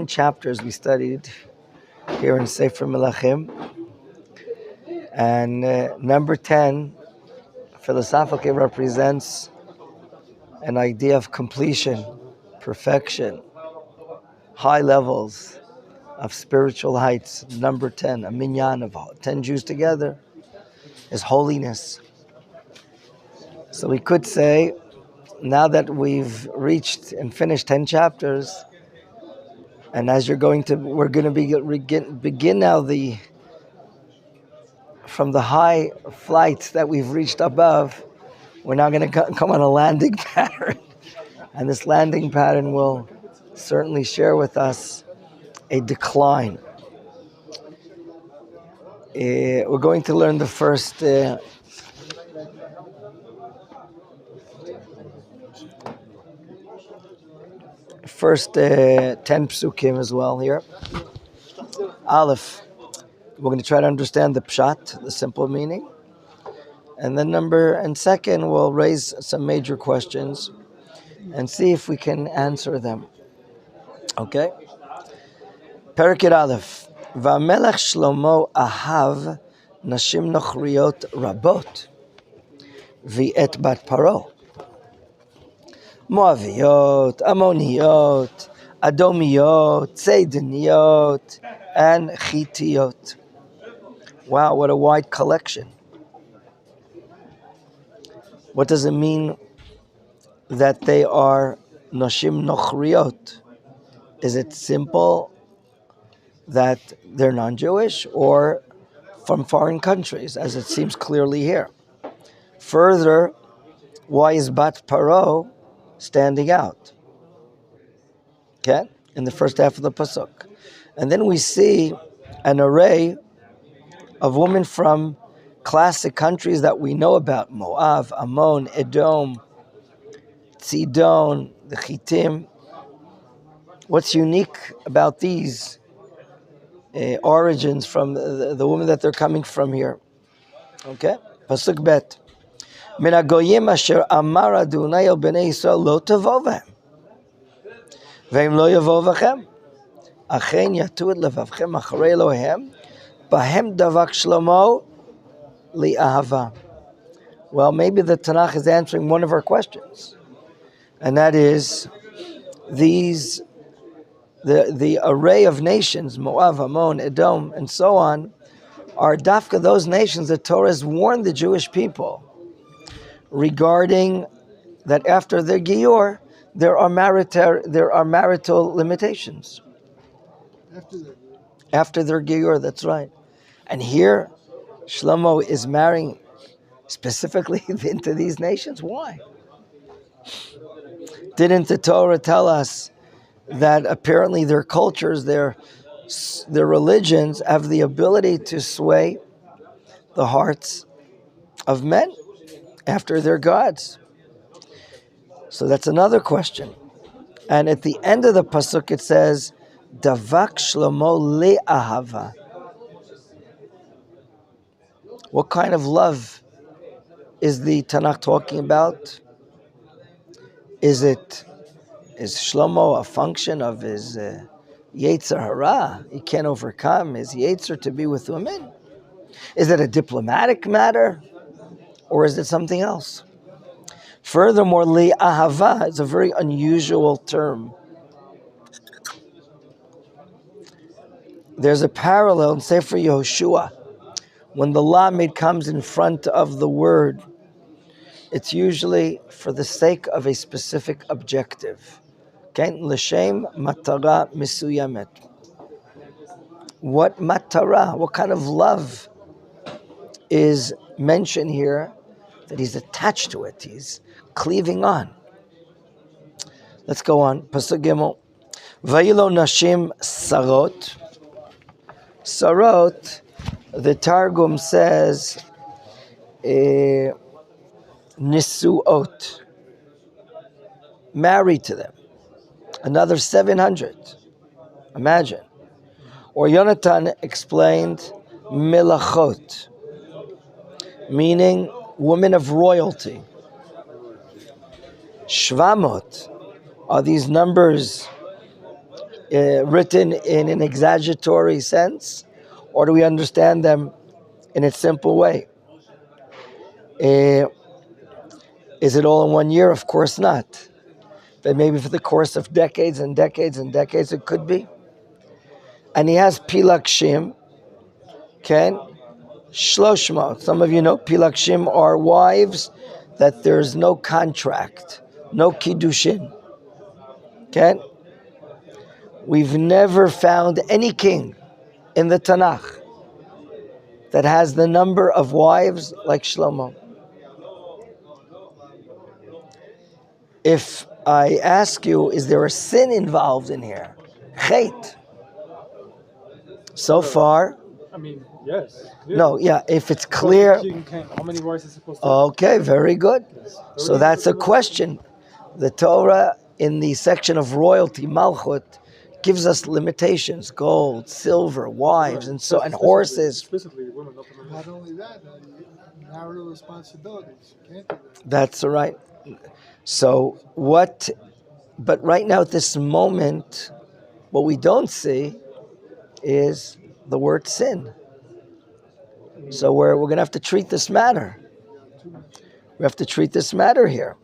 9 chapters we studied here in Sefer Melachim. And number 10 philosophically represents an idea of completion, perfection, high levels of spiritual heights. Number 10, a minyan of 10 Jews together, is holiness. So we could say, now that we've reached and finished 10 chapters, and as we're going to begin now from the high flights that we've reached above, we're now going to come on a landing pattern. And this landing pattern will certainly share with us a decline. We're going to learn the first 10 psukim as well here. Aleph, we're going to try to understand the pshat, the simple meaning. And then second, we'll raise some major questions and see if we can answer them. Okay? Perek Aleph. V'amelech Shlomo ahav nashim nochriyot rabot v'et bat paro. Moaviyot, Ammoniyot, Adomiyot, Zidoniyot, and Chitiyot. Wow, what a wide collection. What does it mean that they are Nashim Nochriyot? Is it simple that they're non-Jewish or from foreign countries, as it seems clearly here? Further, why is Bat Paro standing out? Okay, in the first half of the pasuk. And then we see an array of women from classic countries that we know about: Moab, Ammon, Edom, Sidon, the Chittim. What's unique about these origins from the women that they're coming from here? Okay, pasuk bet. Min hagoyim asher amar Adonai el bnei Yisrael lo tavo v'hem v'hem lo yavo v'chem achen yatu et levavchem acharei Elohem b'hem davak Shlomo li'ahava. Well, maybe the Tanakh is answering one of our questions, and that is the array of nations, Moab, Ammon, Edom, and so on, are dafka those nations that Torah has warned the Jewish people regarding that after their giyur, there are marital limitations. After their giyur, that's right. And here, Shlomo is marrying specifically into these nations. Why? Didn't the Torah tell us that apparently their cultures, their religions have the ability to sway the hearts of men after their gods? So that's another question. And at the end of the pasuk it says, Davak Shlomo le'ahava. What kind of love is the Tanakh talking about? Is Shlomo a function of his Yetzer Hara? He can't overcome his Yetzer to be with women? Is it a diplomatic matter? Or is it something else? Furthermore, li'ahava is a very unusual term. There's a parallel in Sefer Yehoshua. When the lamed comes in front of the word, it's usually for the sake of a specific objective. Okay? L'shem matara misuyamet. What matara, what kind of love is mentioned here that he's attached to it, he's cleaving on? Let's go on. Pasuk Gimel. Vayilo nashim sarot. Sarot, the Targum says, nisuot, married to them. Another 700. Imagine. Or Yonatan explained melachot, meaning women of royalty. Shvamot are these numbers written in an exaggeratory sense, or do we understand them in its simple way? Is it all in 1 year? Of course not. But maybe for the course of decades and decades and decades, it could be. And he has pilakshim, okay? Shloshma. Some of you know pilakshim are wives that there's no contract, no kiddushin. Okay? We've never found any king in the Tanakh that has the number of wives like Shlomo. If I ask you, is there a sin involved in here? Chet. So far, I mean, yes. no, yeah, if it's clear. How many wives is supposed to have? Okay, very good. Yes. So that's a question. The Torah in the section of royalty, Malchut, gives us limitations: gold, silver, wives, and horses. Explicitly, women, not the men. Not only that, marital responsibilities. You can't do that. That's right. So what? But right now, at this moment, what we don't see is the word sin. So we're going to have to treat this matter. We have to treat this matter here.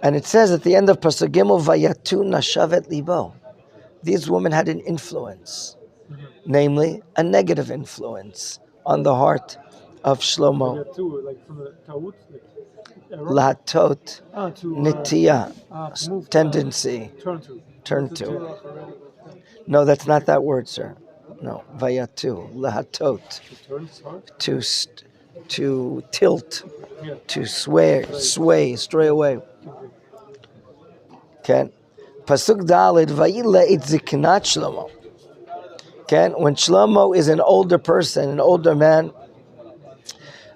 And it says at the end of Pasuk Gimel, Vayatu nashavet libo. These women had an influence, namely a negative influence on the heart of Shlomo. Vayatu, like from the Taut, Lahatot, nitiyah, tendency, turn to. No, that's not that word, sir. No, vayatu, lahatot, to tilt, to sway, stray away. Okay. Pasuk Dalid, vayila itziknat Shlomo. Okay. When Shlomo is an older person, an older man,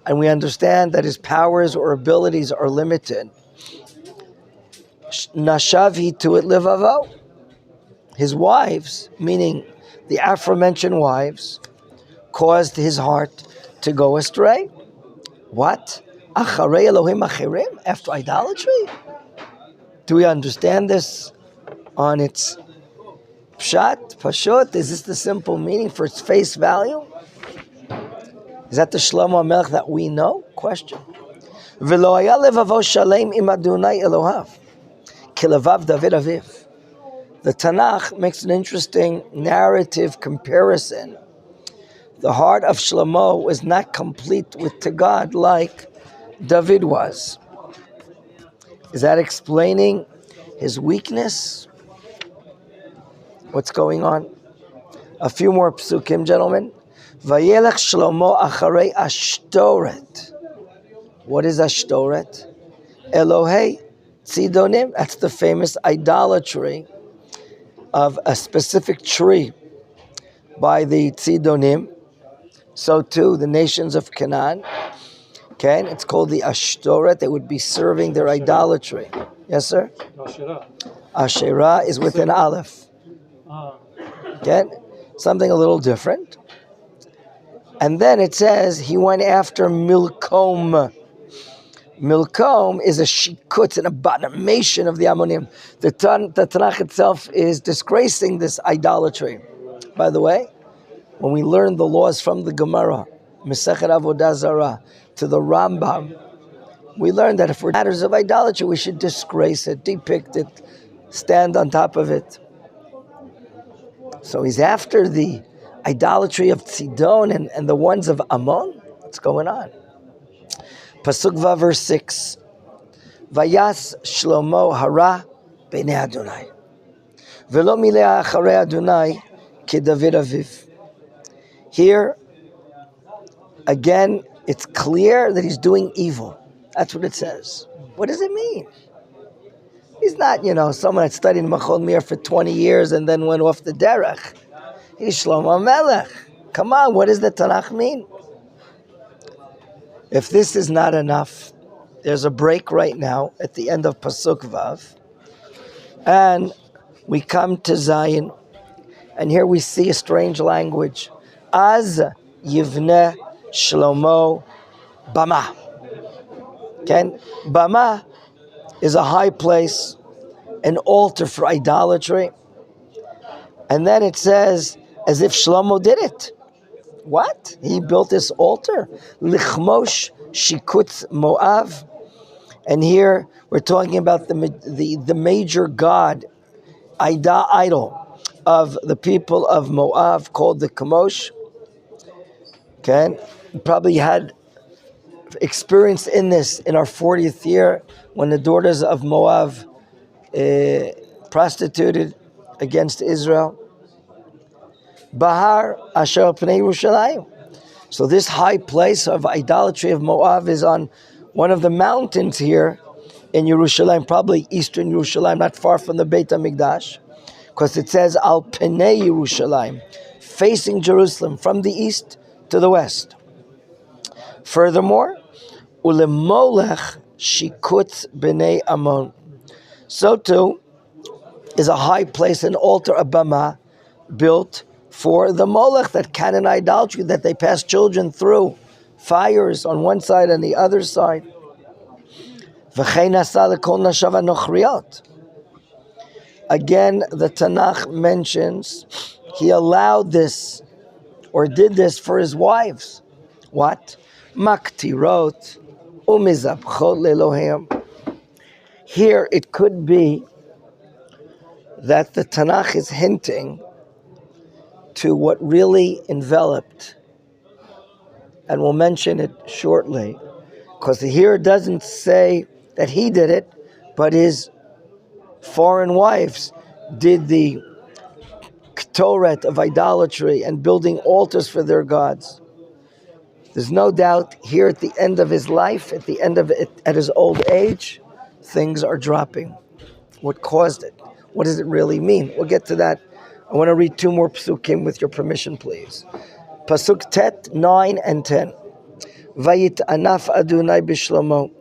and we understand that his powers or abilities are limited, nashav to it livavo. His wives, meaning the aforementioned wives, caused his heart to go astray. What? Acharei Elohim achirim? After idolatry? Do we understand this on its pshat, pashut? Is this the simple meaning for its face value? Is that the Shlomo HaMelech that we know? Question. V'lo haya levavo shalem im Adonai Elohav, ki levav David aviv. The Tanakh makes an interesting narrative comparison. The heart of Shlomo was not complete to God like David was. Is that explaining his weakness? What's going on? A few more psukim, gentlemen. Vayelech Shlomo acharei ashtoret. What is ashtoret? Elohei tzidonim. That's the famous idolatry of a specific tree by the tzidonim. So too, the nations of Canaan. Okay, it's called the Ashtoret. They would be serving their idolatry. Yes, sir? Asherah is with an aleph. Okay, something a little different. And then it says he went after Milkom. Milkom is a shikut, an abomination of the Ammonim. The Tanakh itself is disgracing this idolatry. By the way, when we learn the laws from the Gemara, Masechet Avodah Zarah, to the Rambam, we learn that if we're matters of idolatry, we should disgrace it, depict it, stand on top of it. So he's after the idolatry of Tzidon and the ones of Ammon. What's going on? Pasuk Vav, verse 6. Vayas Shlomo hara b'nei Adonai. V'lo mileh acharei Adonai ki David aviv. Here, again, it's clear that he's doing evil. That's what it says. What does it mean? He's not, someone that studied Machon Meir for 20 years and then went off the derech. He's Shlomo Melech. Come on, what does the Tanakh mean? If this is not enough, there's a break right now at the end of Pasuk Vav. And we come to Zion. And here we see a strange language. Az yivneh Shlomo Bama. Okay? Bama is a high place, an altar for idolatry. And then it says, as if Shlomo did it. What? He built this altar. Lichmosh Shikut Moav. And here we're talking about the major god, idol of the people of Moav, called the Kamosh. Okay? We probably had experience in this in our 40th year when the daughters of Moav prostituted against Israel. Bahar Asher Pnei Yerushalayim. So this high place of idolatry of Moav is on one of the mountains here in Yerushalayim, probably eastern Yerushalayim, not far from the Beit HaMikdash, because it says Al Pnei Yerushalayim, facing Jerusalem from the east to the west. Furthermore, Ulemolech Shikut B'nei Ammon. So too is a high place, an altar, a bama, built for the Molech, that canon idolatry that they pass children through fires on one side and the other side. Again, the Tanakh mentions he allowed this or did this for his wives. What? Maktirot umizabchot lelohem. Here it could be that the Tanakh is hinting to what really enveloped, and we'll mention it shortly, because here it doesn't say that he did it, but his foreign wives did the ktoret of idolatry and building altars for their gods. There's no doubt here at the end of his life, at the end of it, at his old age, things are dropping. What caused it? What does it really mean? We'll get to that. I want to read two more psukim with your permission, please. Pasuk Tet, 9 and 10. Vayit anaf Adonai b'shlomo.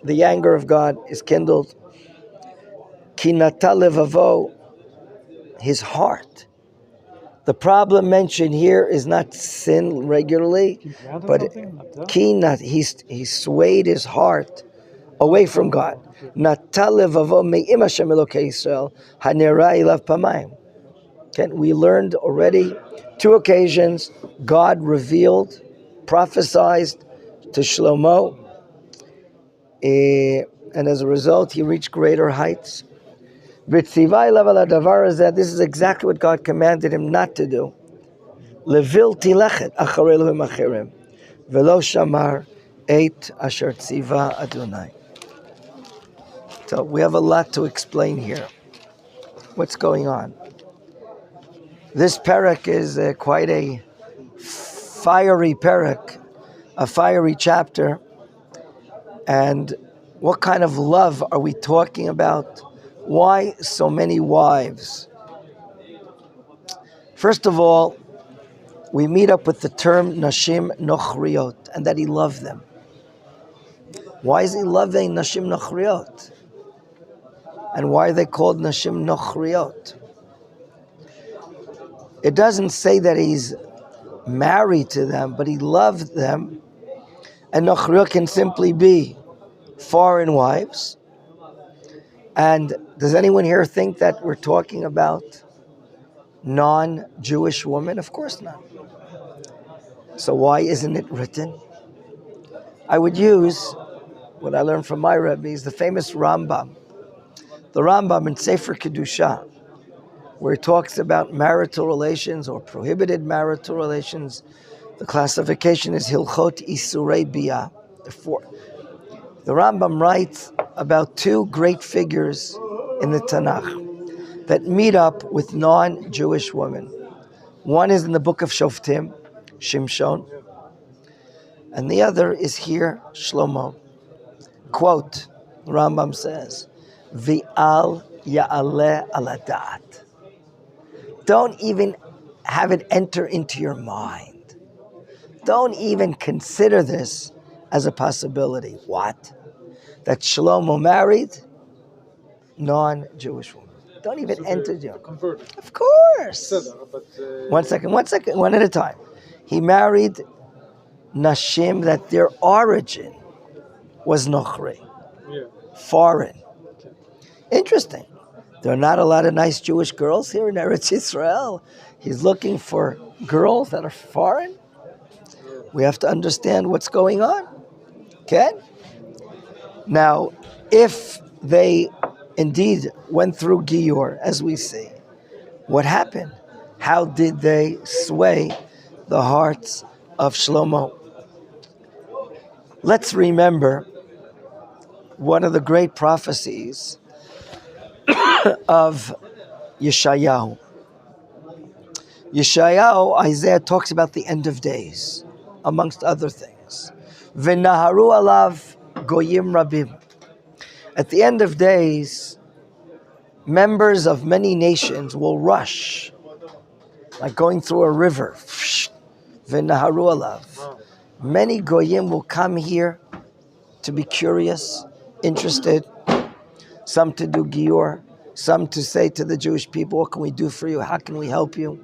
The anger of God is kindled. Ki nata levavo, his heart. The problem mentioned here is not sin regularly, but ki nat, he swayed his heart away from God. Nata levavo me'im Hashem Elokei Yisrael hanera ilav pamayim. We learned already 2 occasions God revealed, prophesied to Shlomo, and as a result he reached greater heights. This is exactly what God commanded him not to do. Levil tilechet acharei Elohim acherim velo shamar et asher tziva Adonai. So we have a lot to explain here. What's going on? This parak is quite a fiery parak, a fiery chapter. And what kind of love are we talking about? Why so many wives? First of all, we meet up with the term Nashim Nochriot, and that he loved them. Why is he loving Nashim Nochriot? And why are they called Nashim Nochriot? It doesn't say that he's married to them, but he loved them. And Nochriot can simply be foreign wives. And does anyone here think that we're talking about non-Jewish women? Of course not. So why isn't it written? I would use what I learned from my Rabbi, is the famous Rambam. The Rambam in Sefer Kedusha, where he talks about marital relations or prohibited marital relations. The classification is Hilchot Isurei Biyah. The Rambam writes about 2 great figures in the Tanakh that meet up with non-Jewish women. One is in the book of Shoftim, Shimshon, and the other is here, Shlomo. Quote, the Rambam says, V'al ya'aleh aladat. Don't even have it enter into your mind. Don't even consider this as a possibility. What? That Shlomo married non-Jewish woman. Don't even enter your mind. Of course. One second, one at a time. He married Nashim that their origin was Nochri. Foreign. Interesting. There are not a lot of nice Jewish girls here in Eretz Yisrael. He's looking for girls that are foreign. We have to understand what's going on. Okay? Now, if they indeed went through Gior, as we see, what happened? How did they sway the hearts of Shlomo? Let's remember one of the great prophecies of Yeshayahu. Isaiah talks about the end of days, amongst other things. V'naharu alav goyim rabim. At the end of days, members of many nations will rush, like going through a river. V'naharu alav. Many goyim will come here to be curious, interested, some to do gior, some to say to the Jewish people, what can we do for you? How can we help you?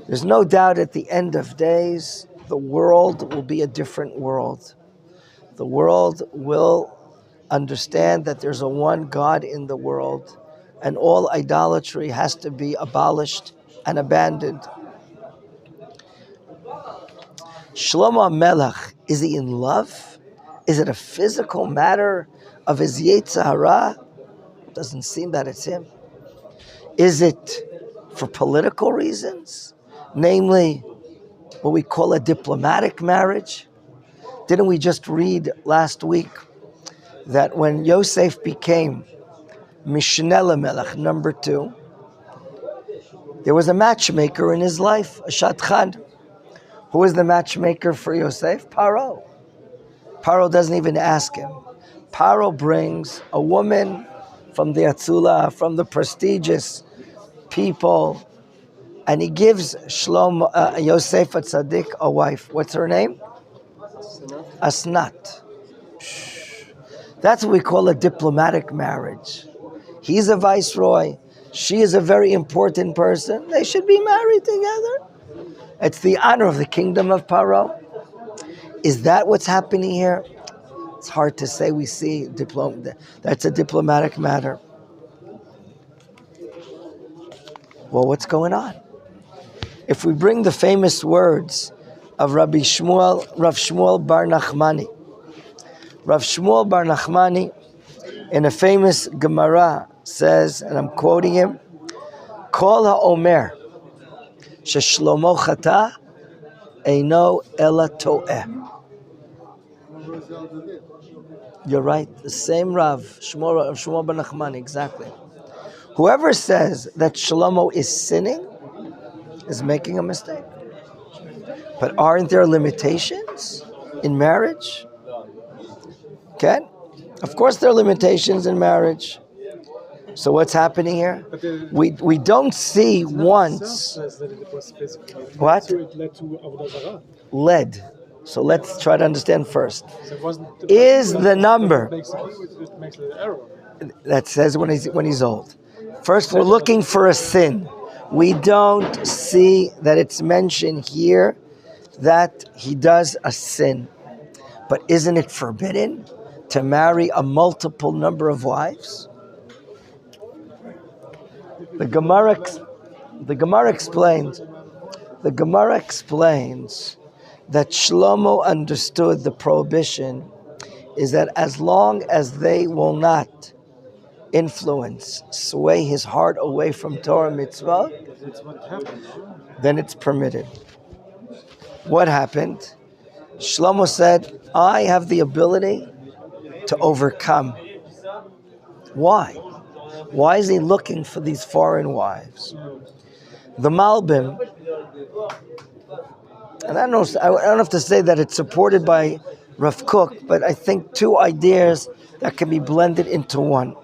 There's no doubt at the end of days, the world will be a different world. The world will understand that there's a one God in the world, and all idolatry has to be abolished and abandoned. Shlomo Melech, is he in love? Is it a physical matter of his Yetzer Hara? Doesn't seem that it's him. Is it for political reasons? Namely, what we call a diplomatic marriage? Didn't we just read last week that when Yosef became Mishneh LaMelech, number 2, there was a matchmaker in his life, a Shadchan. Who was the matchmaker for Yosef? Paro. Paro doesn't even ask him. Paro brings a woman from the Atzula, from the prestigious people, and he gives Yosef a tzaddik a wife. What's her name? Asnat. That's what we call a diplomatic marriage. He's a viceroy. She is a very important person. They should be married together. It's the honor of the kingdom of Paro. Is that what's happening here? It's hard to say. We see that's a diplomatic matter. Well, what's going on? If we bring the famous words of Rav Shmuel Bar Nachmani. Rav Shmuel Bar Nachmani, in a famous Gemara, says, and I'm quoting him, Kol ha'omer sheshlomo chata eino ela to'eh. You're right, the same Rav Shmuel Bar Nachmani, exactly. Whoever says that Shlomo is sinning is making a mistake. But aren't there limitations in marriage? Okay? Of course there are limitations in marriage. So what's happening here? We don't see once. What? Led. So let's try to understand first. Is the number that says when he's old? First, we're looking for a sin. We don't see that it's mentioned here that he does a sin. But isn't it forbidden to marry a multiple number of wives? The Gemara explains that Shlomo understood the prohibition is that as long as they will not influence, sway his heart away from Torah mitzvah, then it's permitted. What happened? Shlomo said, I have the ability to overcome. Why? Why is he looking for these foreign wives? The Malbim, and I don't have to say that it's supported by Rav Kook, but I think two ideas that can be blended into one.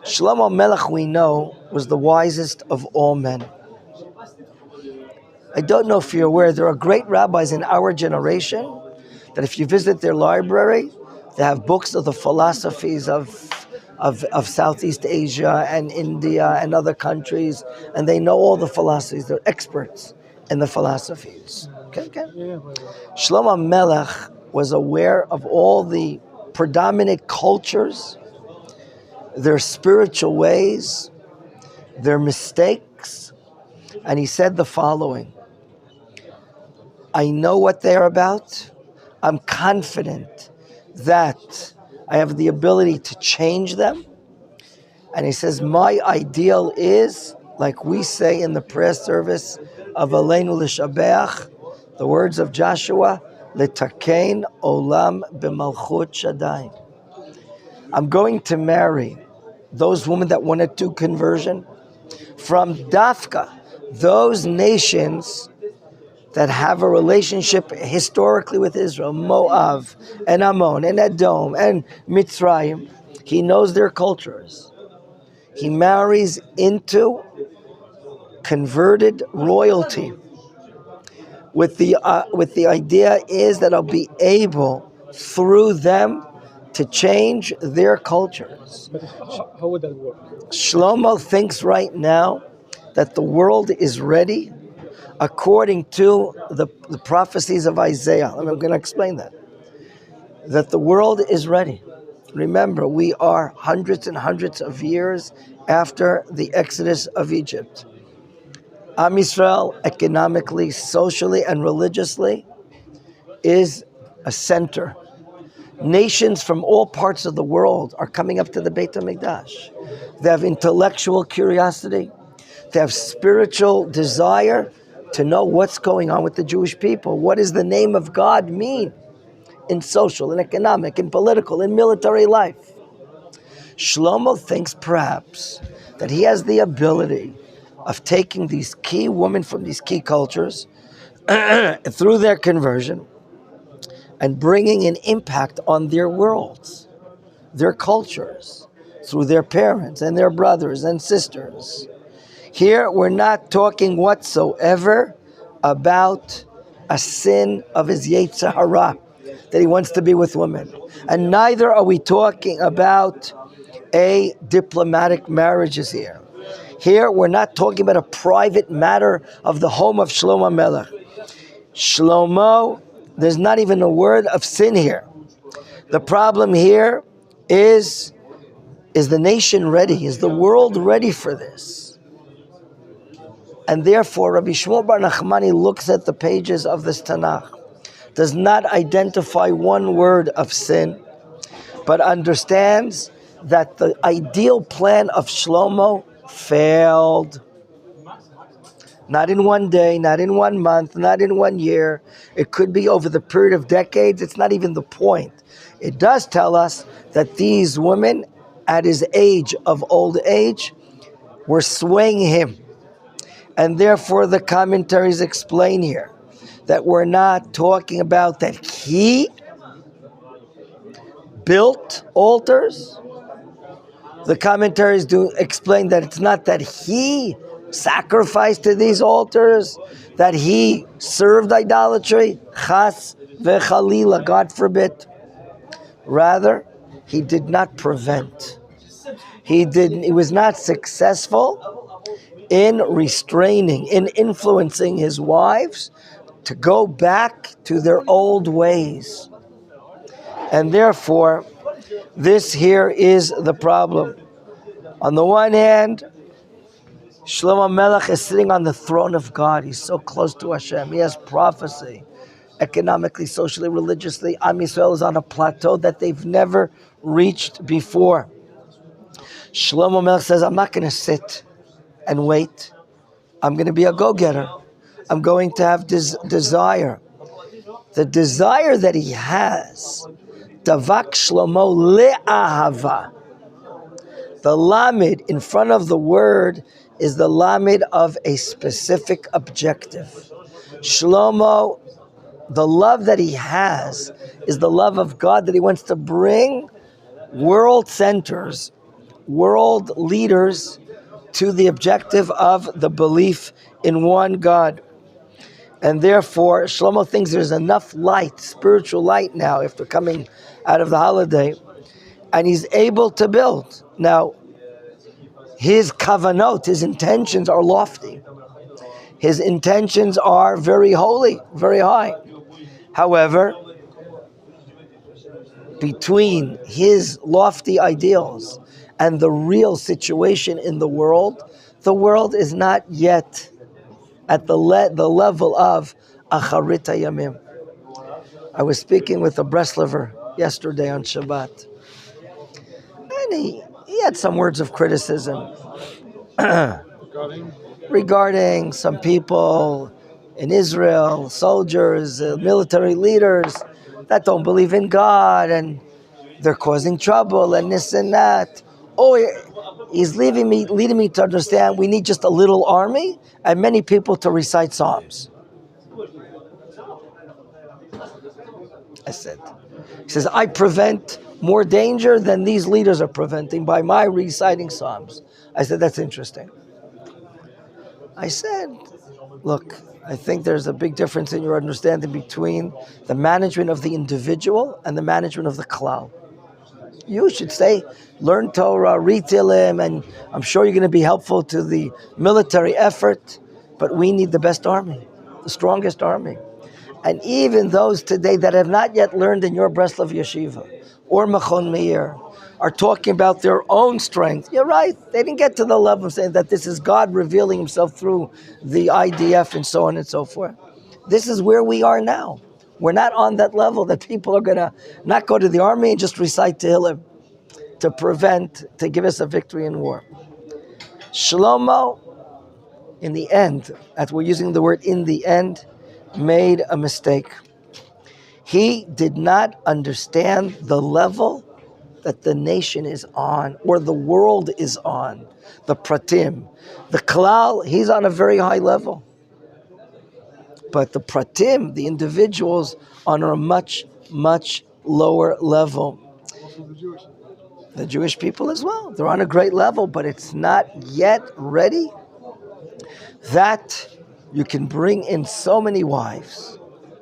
Shlomo Melech, we know, was the wisest of all men. I don't know if you're aware, there are great rabbis in our generation that if you visit their library, they have books of the philosophies of Southeast Asia and India and other countries, and they know all the philosophies. They're experts in the philosophies. Okay. Shlomo Melech was aware of all the predominant cultures their spiritual ways, their mistakes, and he said the following: I know what they're about. I'm confident that I have the ability to change them. And he says, my ideal is, like we say in the prayer service of Aleinu L'Shabeach, the words of Joshua, L'Takein Olam B'Malchut Shaddai. I'm going to marry those women that want to do conversion from Dafka, those nations that have a relationship historically with Israel, Moab and Ammon and Edom and Mitzrayim. He knows their cultures. He marries into converted royalty with the idea is that I'll be able through them to change their cultures. But how would that work? Shlomo thinks right now that the world is ready according to the prophecies of Isaiah. I'm going to explain that the world is ready. Remember, we are hundreds and hundreds of years after the exodus of Egypt. Am Yisrael, economically, socially, and religiously, is a center. Nations from all parts of the world are coming up to the Beit HaMikdash. They have intellectual curiosity. They have spiritual desire to know what's going on with the Jewish people. What does the name of God mean in social, in economic, in political, in military life? Shlomo thinks perhaps that he has the ability of taking these key women from these key cultures through their conversion and bringing an impact on their worlds, their cultures, through their parents and their brothers and sisters. Here, we're not talking whatsoever about a sin of his Yetzer Hara, that he wants to be with women. And neither are we talking about a diplomatic marriages here. Here, we're not talking about a private matter of the home of Shlomo Melech. Shlomo, there's not even a word of sin here. The problem here is the nation ready? Is the world ready for this? And therefore, Rabbi Shmuel Bar Nachmani looks at the pages of this Tanakh, does not identify one word of sin, but understands that the ideal plan of Shlomo failed. Not in one day, not in 1 month, not in 1 year. It could be over the period of decades. It's not even the point. It does tell us that these women, at his age of old age, were swaying him. And therefore the commentaries explain here that we're not talking about that he built altars. The commentaries do explain that it's not that he sacrificed to these altars, that he served idolatry, chas v'chalila, God forbid. Rather, he did not prevent. He was not successful in restraining, in influencing his wives to go back to their old ways. And therefore, this here is the problem. On the one hand, Shlomo Melech is sitting on the throne of God. He's so close to Hashem. He has prophecy. Economically, socially, religiously, Am Yisrael is on a plateau that they've never reached before. Shlomo Melech says, I'm not going to sit and wait. I'm going to be a go-getter. I'm going to have desire. The desire that he has, Davak Shlomo le'ahava. The lamed in front of the word is the lamed of a specific objective. Shlomo, the love that he has is the love of God, that he wants to bring world centers, world leaders to the objective of the belief in one God. And therefore, Shlomo thinks there's enough light, spiritual light now, after coming out of the holiday, and he's able to build. Now, his kavanot, his intentions are lofty. His intentions are very holy, very high. However, between his lofty ideals and the real situation in the world is not yet at the level of Acharit Hayamim. I was speaking with a Breslover yesterday on Shabbat, and he had some words of criticism regarding some people in Israel, soldiers, military leaders that don't believe in God, and they're causing trouble and this and that. Oh, he's leading me to understand we need just a little army and many people to recite Psalms. I said, he says, I prevent more danger than these leaders are preventing by my reciting Psalms. I said, that's interesting. I said, look, I think there's a big difference in your understanding between the management of the individual and the management of the klal. You should say, learn Torah, read Tehillim, and I'm sure you're going to be helpful to the military effort, but we need the best army, the strongest army. And even those today that have not yet learned in your Breslov Yeshiva or Machon Meir are talking about their own strength. You're right. They didn't get to the level of saying that this is God revealing himself through the IDF and so on and so forth. This is where we are now. We're not on that level that people are going to not go to the army and just recite Tehillim to give us a victory in war. Shlomo, in the end, as we're using the word in the end, made a mistake. He did not understand the level that the nation is on, or the world is on, the pratim. The klal, he's on a very high level. But the pratim, the individuals, on a much, much lower level. Also the Jewish people as well. They're on a great level, but it's not yet ready that you can bring in so many wives,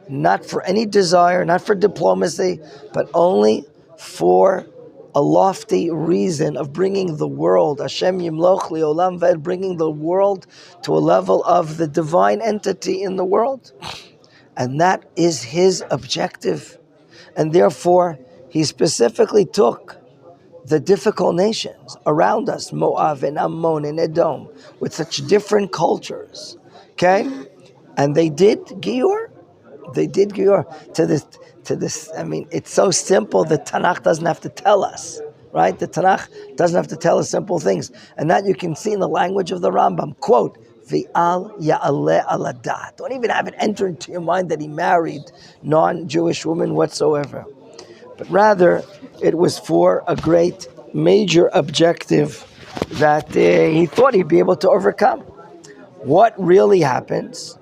not for any desire, not for diplomacy, but only for a lofty reason of bringing the world, Hashem Yimloch Li'olam Ved, bringing the world to a level of the divine entity in the world. And that is his objective. And therefore, he specifically took the difficult nations around us, Moab and Ammon and Edom, with such different cultures, okay? And they did Gior. They did Gior to this. I mean, it's so simple that Tanakh doesn't have to tell us, right? The Tanakh doesn't have to tell us simple things. And that you can see in the language of the Rambam. Quote, V'al ya'aleh aladat. Don't even have it enter into your mind that he married non-Jewish women whatsoever. But rather, it was for a great major objective that he thought he'd be able to overcome. What really happens,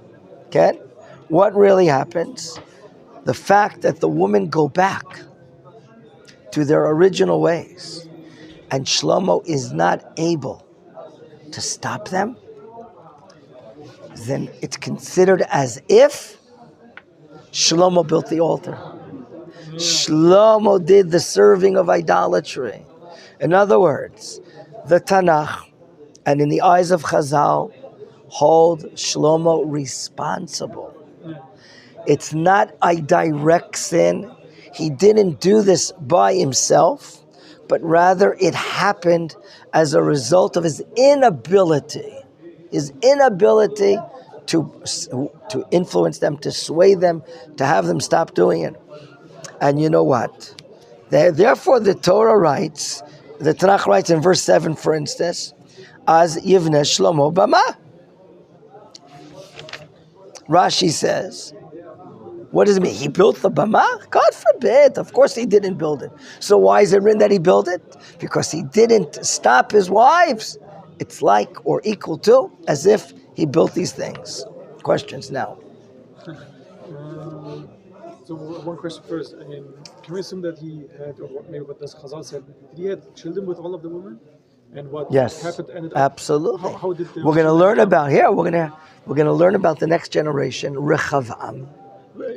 okay? What really happens? The fact that the women go back to their original ways and Shlomo is not able to stop them, then it's considered as if Shlomo built the altar. Shlomo did the serving of idolatry. In other words, the Tanakh, and in the eyes of Chazal, hold Shlomo responsible. It's not a direct sin. He didn't do this by himself, but rather it happened as a result of his inability to influence them, to sway them, to have them stop doing it. And you know what? Therefore, the Torah writes, the Tanakh writes in verse 7, for instance, as Yivneh Shlomo Bama. Rashi says, what does it mean? He built the Bama? God forbid. Of course he didn't build it. So why is it written that he built it? Because he didn't stop his wives. It's like or equal to as if he built these things. Questions now. So one question first. Can we assume that he had, or maybe what does Chazal said, did he have children with all of the women? And what happened ended up? Absolutely. How did we're going to learn about here. We're going to learn about the next generation, Rechavam.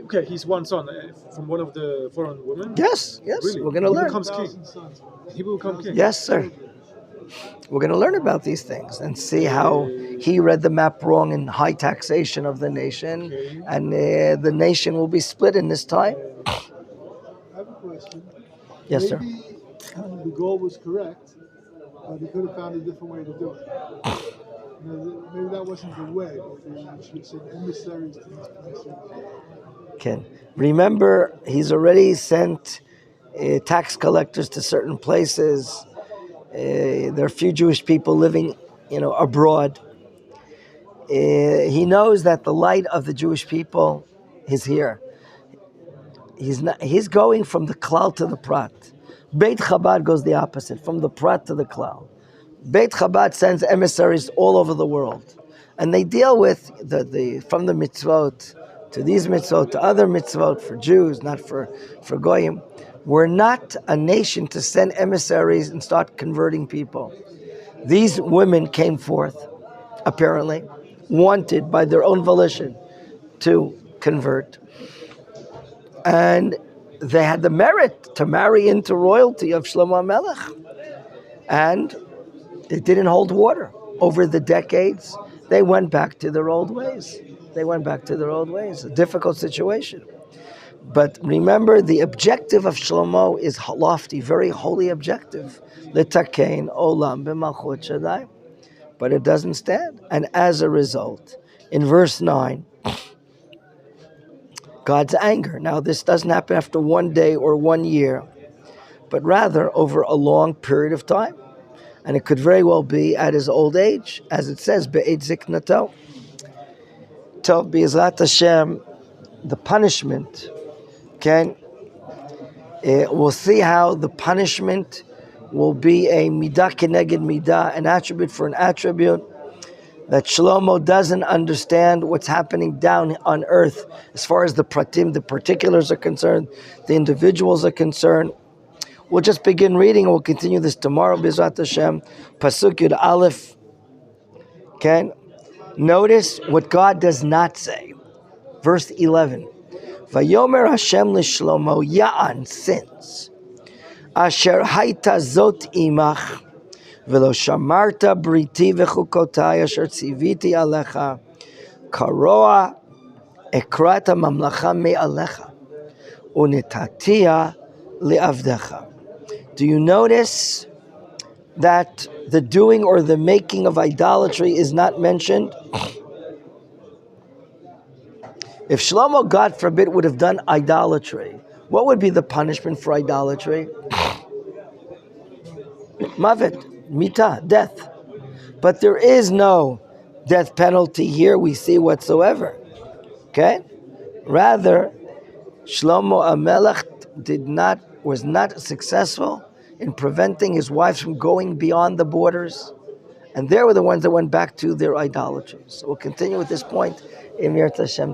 Okay, he's one son from one of the foreign women. Yes. Really? We're going to learn. He becomes king. He will become king. Yes, sir. We're going to learn about these things and see how he read the map wrong in high taxation of the nation, and the nation will be split in this time. I have a question. Yes, Maybe the goal was correct, But he could have found a different way to do it. Maybe that wasn't the way. Maybe we should send emissaries to these places. Ken, remember, he's already sent tax collectors to certain places. There are a few Jewish people living, abroad. He knows that the light of the Jewish people is here. He's going from the klal to the prat. Beit Chabad goes the opposite, from the prat to the klal. Beit Chabad sends emissaries all over the world, and they deal with from the mitzvot to these mitzvot to other mitzvot for Jews, not for goyim. We're not a nation to send emissaries and start converting people. These women came forth, apparently, wanted by their own volition to convert, and they had the merit to marry into royalty of Shlomo Melech, and it didn't hold water. Over the decades, they went back to their old ways. A difficult situation. But remember, the objective of Shlomo is lofty, very holy objective. Litakein olam b'malchut Shaddai. But it doesn't stand. And as a result, in verse 9, God's anger. Now, this doesn't happen after 1 day or 1 year, but rather over a long period of time. And it could very well be at his old age, as it says, be'ed ziknato. Tov b'ezrat Hashem, the punishment, we'll see how the punishment will be a midah keneged midah, an attribute for an attribute, that Shlomo doesn't understand what's happening down on earth as far as the pratim, the particulars are concerned, the individuals are concerned. We'll just begin reading and we'll continue this tomorrow, B'ezrat Hashem. Pasuk Yud Aleph. Notice what God does not say. Verse 11. Vayomer Hashem l'Shlomo, Ya'an, since Asher haita zot imach, v'lo shamarta briti v'chukotai asher tziviti alecha, karoa ekrata mamlacha me'alecha, unitatia li'avdecha. Do you notice that the doing or the making of idolatry is not mentioned? If Shlomo, God forbid, would have done idolatry, what would be the punishment for idolatry? Mavet, mita, death. But there is no death penalty here, we see whatsoever. Okay? Rather, Shlomo HaMelech was not successful in preventing his wives from going beyond the borders. And they were the ones that went back to their idolatry. So we'll continue with this point in Mir Tashem.